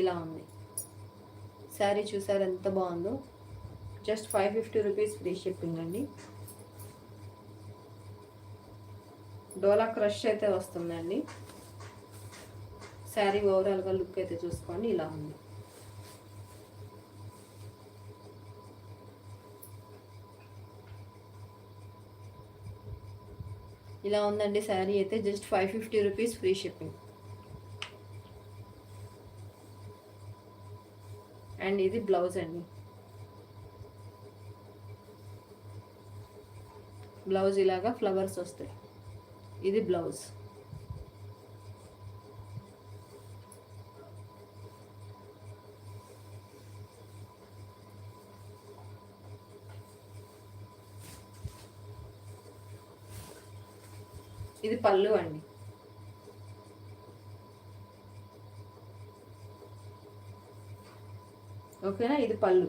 ఇలా ఉంది శారీ. చూసారు ఎంత బాగుందో. జస్ట్ 550 రూపీస్ ఫ్రీ షిప్పింగ్ అండి. డోలా క్రష్ అయితే వస్తుందండి. శారీ ఓవరాల్గా లుక్ అయితే చూసుకోండి, ఇలా ఉంది. ఇలా ఉందండి శారీ అయితే. Just 550 rupees free shipping. And ఇది బ్లౌజ్ అండి. బ్లౌజ్ ఇలాగా ఫ్లవర్స్ వస్తాయి. ఇది బ్లౌజ్. ఇది పళ్ళు అండి. ఓకేనా, ఇది పళ్ళు.